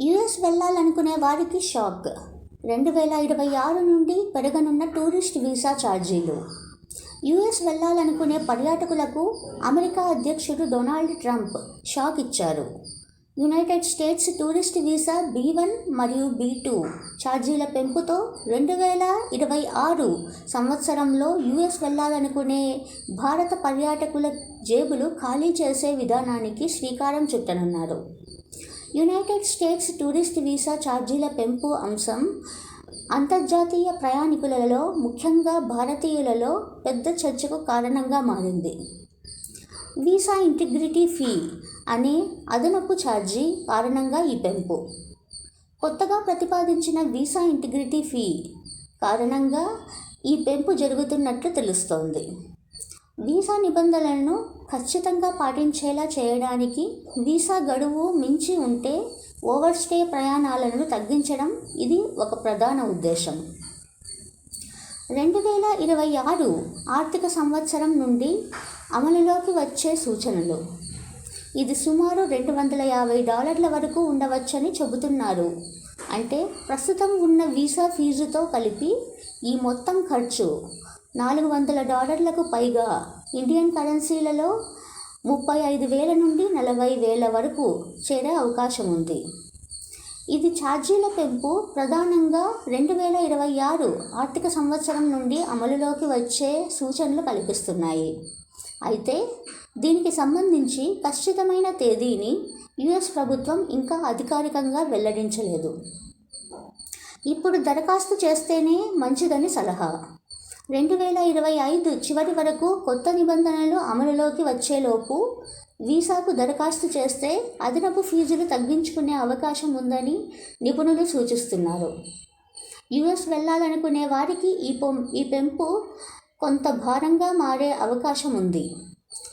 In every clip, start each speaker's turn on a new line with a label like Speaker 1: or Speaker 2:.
Speaker 1: US వెళ్ళాలనుకునే వారికి shock. 2026 నుండి పెరగనున్న tourist visa ఛార్జీలు. యుఎస్ వెళ్ళాలనుకునే పర్యాటకులకు అమెరికా అధ్యక్షుడు డొనాల్డ్ ట్రంప్ షాక్ ఇచ్చారు. United states tourist visa B1 మరియు B2 ఛార్జీల పెంపుతో 2026 సంవత్సరంలో యుఎస్ వెళ్ళాలనుకునే భారత పర్యాటకుల జేబులు ఖాళీ చేసే విధానానికి శ్రీకారం చుట్టనున్నారు. యునైటెడ్ స్టేట్స్ టూరిస్ట్ వీసా ఛార్జీల పెంపు అంశం అంతర్జాతీయ ప్రయాణికులలో, ముఖ్యంగా భారతీయులలో పెద్ద చర్చకు కారణంగా మారింది. వీసా ఇంటిగ్రిటీ ఫీ అనే అదనపు ఛార్జీ కారణంగా ఈ పెంపు. కొత్తగా ప్రతిపాదించిన వీసా ఇంటిగ్రిటీ ఫీ కారణంగా ఈ పెంపు జరుగుతున్నట్లు తెలుస్తోంది. వీసా నిబంధనలను ఖచ్చితంగా పాటించేలా చేయడానికి, వీసా గడువు మించి ఉంటే ఓవర్స్టే ప్రయాణాలను తగ్గించడం ఇది ఒక ప్రధాన ఉద్దేశం. 2026 ఆర్థిక సంవత్సరం నుండి అమలులోకి వచ్చే సూచనలు. ఇది సుమారు $250 వరకు ఉండవచ్చని చెబుతున్నారు. అంటే ప్రస్తుతం ఉన్న వీసా ఫీజుతో కలిపి ఈ మొత్తం ఖర్చు $400లకు పైగా ఇండియన్ కరెన్సీలలో 35,000 నుండి 40,000 వరకు చేరే అవకాశం ఉంది. ఇది ఛార్జీల పెంపు ప్రధానంగా 2026 ఆర్థిక సంవత్సరం నుండి అమలులోకి వచ్చే సూచనలు కల్పిస్తున్నాయి. అయితే దీనికి సంబంధించి ఖచ్చితమైన తేదీని యుఎస్ ప్రభుత్వం ఇంకా అధికారికంగా వెల్లడించలేదు. ఇప్పుడు దరఖాస్తు చేస్తేనే మంచిదని సలహా. 2025 చివరి వరకు కొత్త నిబంధనలు అమలులోకి వచ్చేలోపు వీసాకు దరఖాస్తు చేస్తే అదనపు ఫీజులు తగ్గించుకునే అవకాశం ఉందని నిపుణులు సూచిస్తున్నారు. యుఎస్ వెళ్ళాలనుకునే వారికి ఈ పెంపు కొంత భారంగా మారే అవకాశం ఉంది.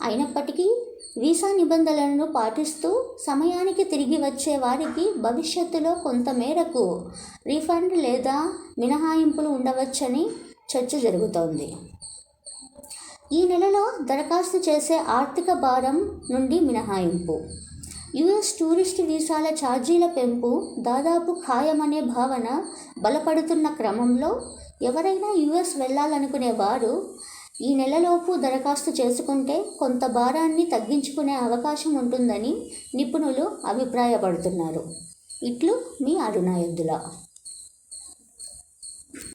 Speaker 1: అయినప్పటికీ వీసా నిబంధనలను పాటిస్తూ సమయానికి తిరిగి వచ్చే వారికి భవిష్యత్తులో కొంత మేరకు రీఫండ్ లేదా మినహాయింపులు ఉండవచ్చని చర్చ జరుగుతోంది. ఈ నెలలో దరఖాస్తు చేసే ఆర్థిక భారం నుండి మినహాయింపు. యుఎస్ టూరిస్ట్ వీసాల ఛార్జీల పెంపు దాదాపు ఖాయమనే భావన బలపడుతున్న క్రమంలో ఎవరైనా యుఎస్ వెళ్ళాలనుకునే వారు ఈ నెలలోపు దరఖాస్తు చేసుకుంటే కొంత భారాన్ని తగ్గించుకునే అవకాశం ఉంటుందని నిపుణులు అభిప్రాయపడుతున్నారు. ఇట్లు మీ అరుణ ఎద్దుల.